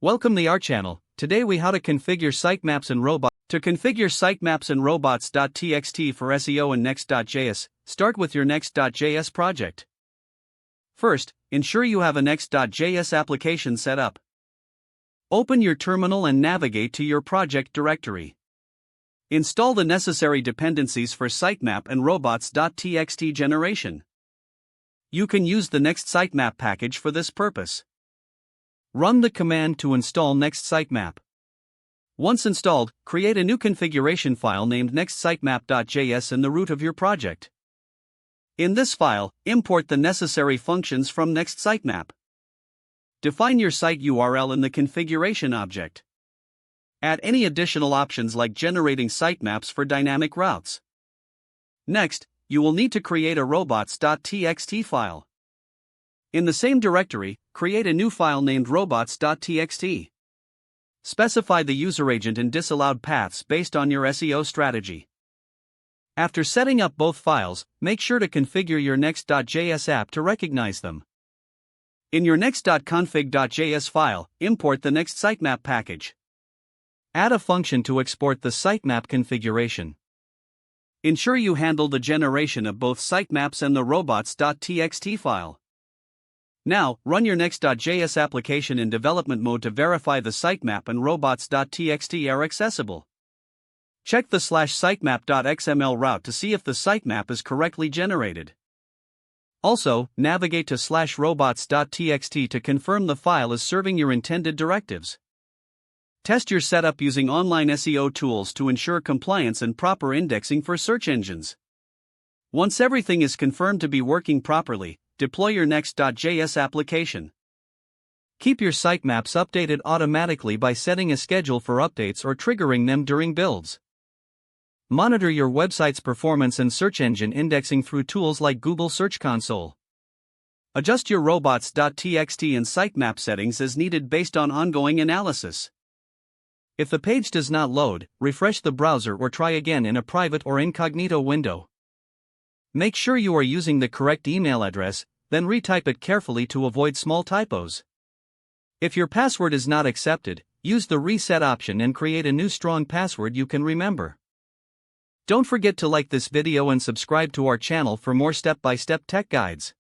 Welcome to our channel. Today we how to configure sitemaps and robots. To configure sitemaps and robots.txt for SEO and Next.js, start with your Next.js project. First, ensure you have a Next.js application set up. Open your terminal and navigate to your project directory. Install the necessary dependencies for sitemap and robots.txt generation. You can use the Next sitemap package for this purpose. Run the command to install Next sitemap. Once installed, create a new configuration file named next.sitemap.js in the root of your project. In this file, import the necessary functions from Next sitemap. Define your site URL in the configuration object. Add any additional options like generating sitemaps for dynamic routes. Next, you will need to create a robots.txt file. In the same directory, create a new file named robots.txt. Specify the user agent and disallowed paths based on your SEO strategy. After setting up both files, make sure to configure your Next.js app to recognize them. In your next.config.js file, import the Next sitemap package. Add a function to export the sitemap configuration. Ensure you handle the generation of both sitemaps and the robots.txt file. Now, run your Next.js application in development mode to verify the sitemap and robots.txt are accessible. Check the /sitemap.xml route to see if the sitemap is correctly generated. Also, navigate to /robots.txt to confirm the file is serving your intended directives. Test your setup using online SEO tools to ensure compliance and proper indexing for search engines. Once everything is confirmed to be working properly, deploy your Next.js application. Keep your sitemaps updated automatically by setting a schedule for updates or triggering them during builds. Monitor your website's performance and search engine indexing through tools like Google Search Console. Adjust your robots.txt and sitemap settings as needed based on ongoing analysis. If the page does not load, refresh the browser or try again in a private or incognito window. Make sure you are using the correct email address, then retype it carefully to avoid small typos. If your password is not accepted, use the reset option and create a new strong password you can remember. Don't forget to like this video and subscribe to our channel for more step-by-step tech guides.